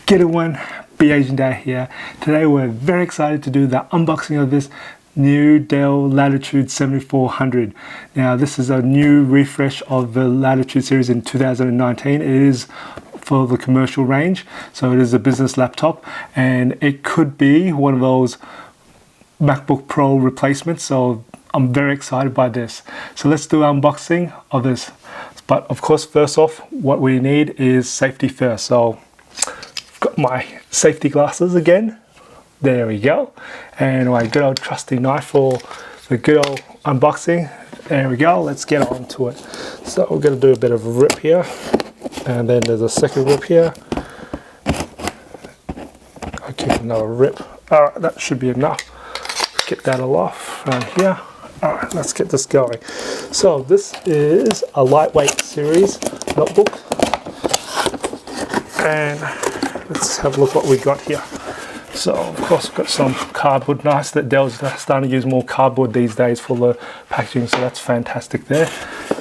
G'day one, Be Asian Day here. Today we're very excited to do the unboxing of this new Dell Latitude 7400. Now this is a new refresh of the Latitude series in 2019. It is for the commercial range, so it is a business laptop and it could be one of those MacBook Pro replacements, so I'm very excited by this. So let's do an unboxing of this. But of course, first off, what we need is safety first. So I've got my safety glasses again. There we go. And my good old trusty knife for the good old unboxing. There we go. Let's get on to it. So we're going to do a bit of a rip here. And then there's a second rip here. I'll give another rip. Alright, that should be enough. Get that all off around here. Alright, let's get this going. So this is a lightweight series notebook. And let's have a look what we got here. So of course we've got some cardboard. Nice that Dell's starting to use more cardboard these days for the packaging, so that's fantastic there.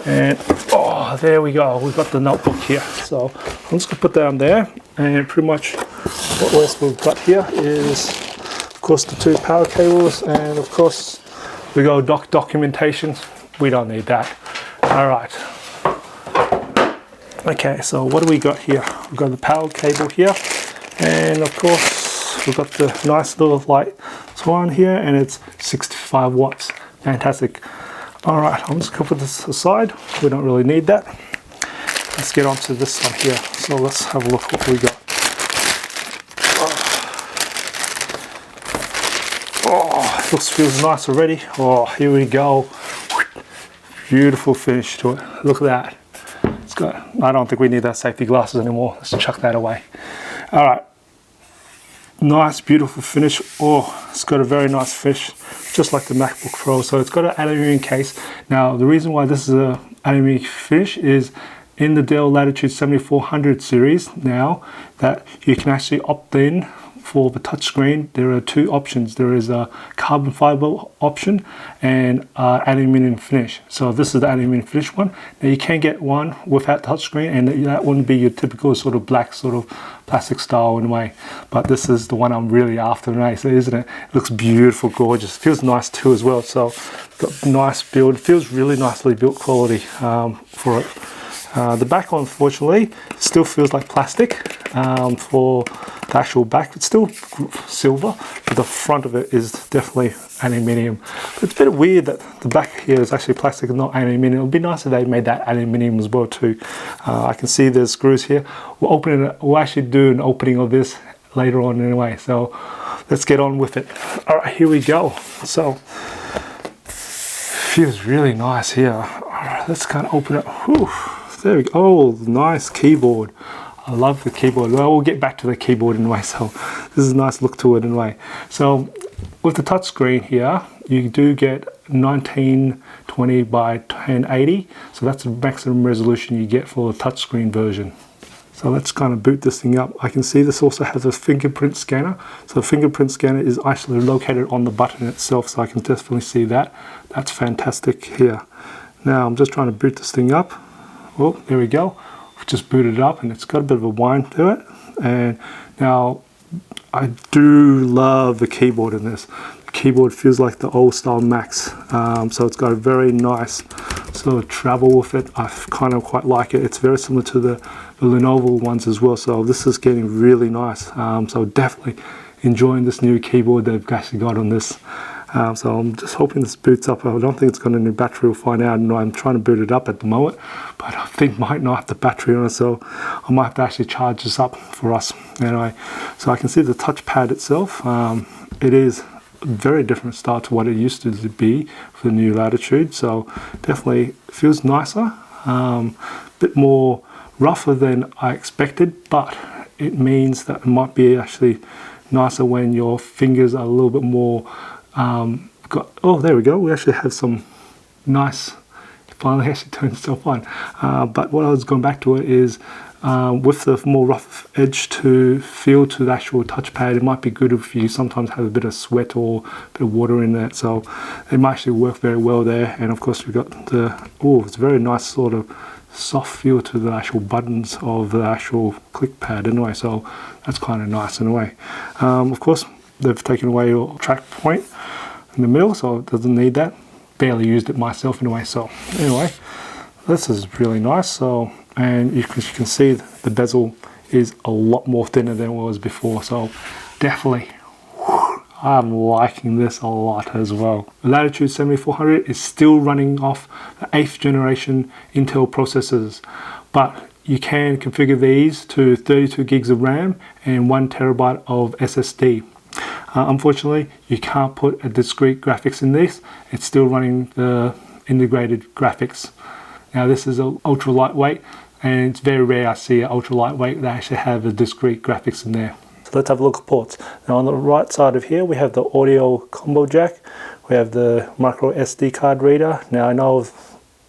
And oh, there we go, we've got the notebook here. So I'm just going to put that on there, and pretty much what else we've got here is of course the two power cables, and of course we go documentation. We don't need that. Alright. Okay, so what do we got here? We've got the power cable here, and of course we've got the nice little light one here, and it's 65 watts. Fantastic. Alright, I'm just going to put this aside. We don't really need that. Let's get on to this one here. So let's have a look what we got. Oh, this feels nice already. Oh, here we go. Beautiful finish to it. Look at that. It's got, I don't think we need that safety glasses anymore. Let's chuck that away. Alright. Nice, beautiful finish. Oh, it's got a very nice finish, just like the MacBook Pro. So it's got an aluminium case. Now, the reason why this is an aluminium finish is in the Dell Latitude 7400 series now that you can actually opt in for the touchscreen. There are two options. There is a carbon fiber option and aluminium finish. So this is the aluminium finish one. Now you can get one without touchscreen, and that wouldn't be your typical sort of black sort of plastic style in a way. But this is the one I'm really after, right? So isn't it? It looks beautiful, gorgeous. Feels nice too as well. So got nice build. Feels really nicely built quality for it. The back, unfortunately, still feels like plastic for the actual back. It's still silver, but the front of it is definitely aluminium. But it's a bit weird that the back here is actually plastic and not aluminium. It would be nice if they made that aluminium as well too. I can see there's screws here. We'll actually do an opening of this later on anyway. So let's get on with it. All right, here we go. So feels really nice here. All right, let's kind of open it. Whew. There we go. Oh, nice keyboard. I love the keyboard. Well, we'll get back to the keyboard anyway, so this is a nice look to it anyway. So with the touchscreen here, you do get 1920 by 1080, so that's the maximum resolution you get for the touchscreen version. So let's kind of boot this thing up. I can see this also has a fingerprint scanner. So the fingerprint scanner is actually located on the button itself, so I can definitely see that. That's fantastic here. Now I'm just trying to boot this thing up. Oh, there we go. We've just booted it up, and it's got a bit of a whine to it. And now I do love the keyboard in this. The keyboard feels like the old style Macs. So it's got a very nice sort of travel with it. I kind of quite like it. It's very similar to the Lenovo ones as well. So this is getting really nice. So definitely enjoying this new keyboard they've actually got on this. So I'm just hoping this boots up. I don't think it's got a new battery. We'll find out. No, I'm trying to boot it up at the moment, but I think might not have the battery on it, so I might have to actually charge this up for us. Anyway, so I can see the touchpad itself. It is a very different style to what it used to be for the new Latitude. So definitely feels nicer, bit more rougher than I expected, but it means that it might be actually nicer when your fingers are a little bit more oh, there we go. We actually have some nice, finally actually turned itself on. But what I was going back to it is with the more rough edge to feel to the actual touchpad, it might be good if you sometimes have a bit of sweat or a bit of water in it. So it might actually work very well there. And of course we've got the, oh, it's a very nice sort of soft feel to the actual buttons of the actual click pad anyway, so that's kind of nice in a way. Of course, they've taken away your track point in the middle, so it doesn't need that. Barely used it myself in a way, so anyway, this is really nice. So, and you can see the bezel is a lot more thinner than it was before, so definitely I'm liking this a lot as well. The Latitude 7400 is still running off the 8th generation Intel processors, but you can configure these to 32 gigs of RAM and 1 terabyte of SSD. Unfortunately, you can't put a discrete graphics in this. It's still running the integrated graphics. Now this is ultra lightweight, and it's very rare I see an ultra lightweight that actually have a discrete graphics in there. So let's have a look at ports. Now on the right side of here we have the audio combo jack. We have the micro SD card reader. Now I know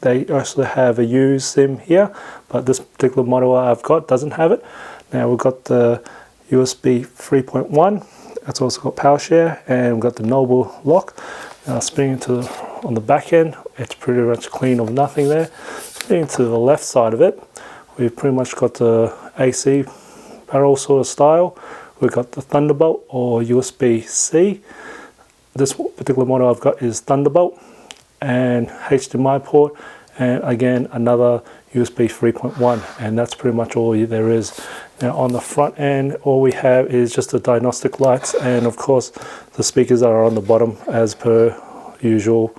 they also have a U SIM here, but this particular model I've got doesn't have it. Now we've got the USB 3.1. It's also got power share, and we've got the Noble lock. Now spinning on the back end, it's pretty much clean of nothing there. Spinning to the left side of it, we've pretty much got the AC barrel sort of style. We've got the Thunderbolt or USB-C. This particular model I've got is Thunderbolt, and HDMI port, and again another USB 3.1, and that's pretty much all there is. Now on the front end, all we have is just the diagnostic lights, and of course the speakers are on the bottom as per usual.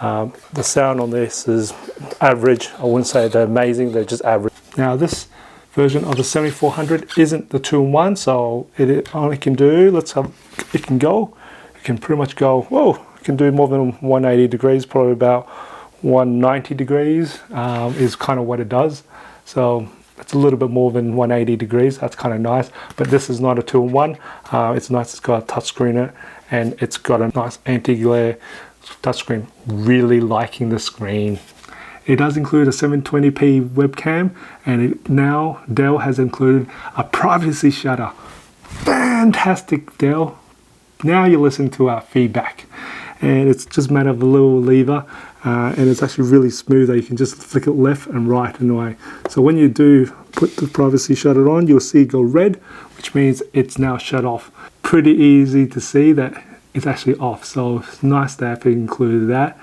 The sound on this is average. I wouldn't say they're amazing, they're just average. Now this version of the 7400 isn't the 2-in-1, so it only can do, it can pretty much go, whoa, it can do more than 180 degrees, probably about 190 degrees is kind of what it does. So it's a little bit more than 180 degrees. That's kind of nice, but this is not a 2-in-1. It's nice. It's got a touchscreen in it, and it's got a nice anti-glare touchscreen. Really liking the screen. It does include a 720p webcam, and now Dell has included a privacy shutter. Fantastic, Dell. Now you're listening to our feedback, and it's just a matter of a little lever, and it's actually really smooth. You can just flick it left and right in a way. So when you do put the privacy shutter on, you'll see it go red, which means it's now shut off. Pretty easy to see that it's actually off, so it's nice to have included that.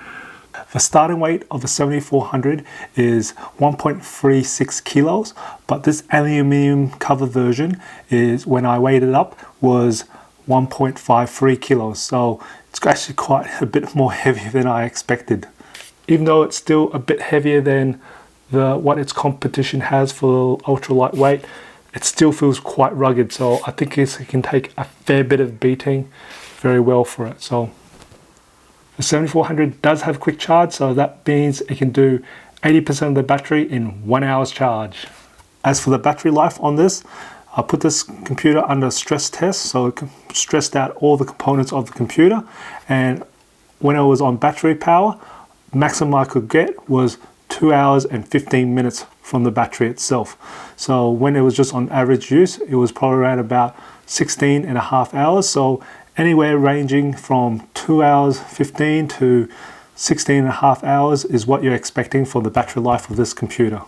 The starting weight of the 7400 is 1.36 kilos, but this aluminium cover version is, when I weighed it up, was 1.53 kilos, so it's actually quite a bit more heavier than I expected. Even though it's still a bit heavier than what its competition has for ultra lightweight, it still feels quite rugged, so I think it can take a fair bit of beating very well for it. So the 7400 does have quick charge, so that means it can do 80% of the battery in 1 hour's charge. As for the battery life on this, I put this computer under stress test, so it stressed out all the components of the computer, and when I was on battery power, maximum I could get was 2 hours and 15 minutes from the battery itself. So when it was just on average use, it was probably around about 16.5 hours. So anywhere ranging from 2 hours 15 to 16.5 hours is what you're expecting for the battery life of this computer.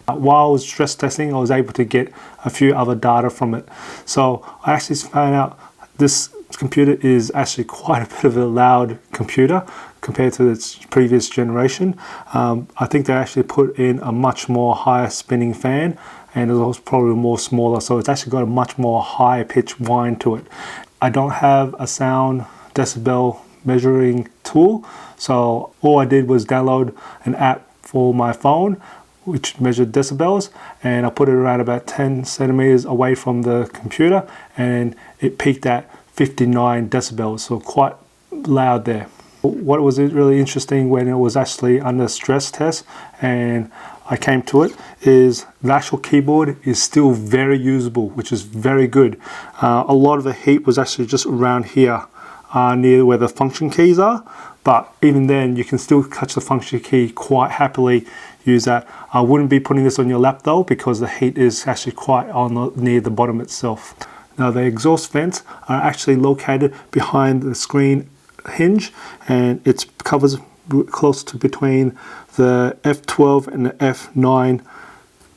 While I was stress testing, I was able to get a few other data from it. So I actually found out this computer is actually quite a bit of a loud computer compared to its previous generation. I think they actually put in a much more higher spinning fan, and it was probably more smaller, so it's actually got a much more high pitch whine to it. I don't have a sound decibel measuring tool, so all I did was download an app for my phone which measured decibels, and I put it around about 10 centimeters away from the computer, and it peaked at 59 decibels, so quite loud there. What was really interesting when it was actually under stress test and I came to it is the actual keyboard is still very usable, which is very good. A lot of the heat was actually just around here near where the function keys are, but even then you can still touch the function key quite happily, use that. I wouldn't be putting this on your lap though, because the heat is actually quite near the bottom itself. Now the exhaust vents are actually located behind the screen hinge, and it covers close to between the F12 and the F9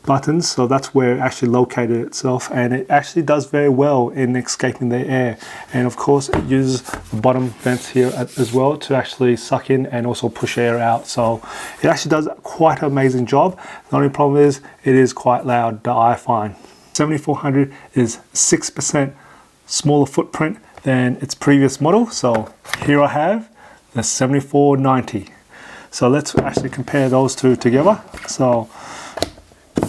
buttons, so that's where it actually located itself, and it actually does very well in escaping the air. And of course it uses the bottom vents here as well to actually suck in and also push air out, so it actually does quite an amazing job. The only problem is it is quite loud, that I find. 7400 is 6% smaller footprint than its previous model. So here I have the 7490. So let's actually compare those two together. So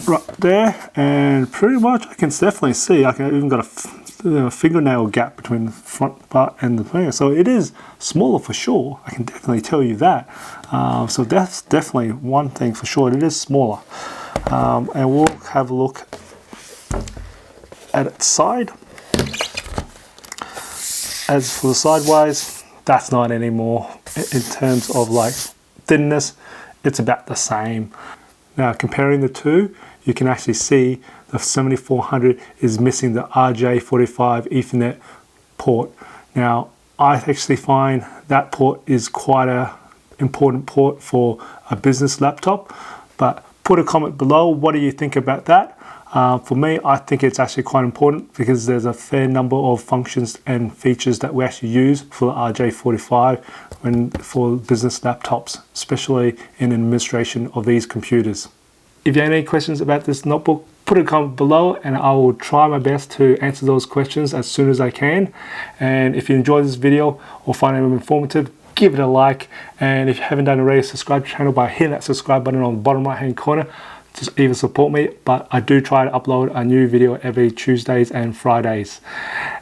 right there, and pretty much I can definitely see, I can even got a fingernail gap between the front part and the thing. So it is smaller for sure, I can definitely tell you that. So that's definitely one thing for sure, it is smaller. And we'll have a look at its side. As for the sideways, that's not anymore. In terms of like thinness, it's about the same. Now comparing the two, you can actually see the 7400 is missing the RJ45 Ethernet port. Now I actually find that port is quite an important port for a business laptop, but put a comment below, what do you think about that? For me, I think it's actually quite important because there's a fair number of functions and features that we actually use for the RJ45 for business laptops, especially in administration of these computers. If you have any questions about this notebook, put a comment below and I will try my best to answer those questions as soon as I can. And if you enjoyed this video or find it informative, give it a like. And if you haven't done already, subscribe to the channel by hitting that subscribe button on the bottom right hand corner. Just even support me, but I do try to upload a new video every Tuesdays and Fridays.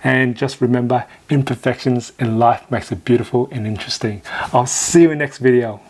And just remember, imperfections in life makes it beautiful and interesting. I'll see you in the next video.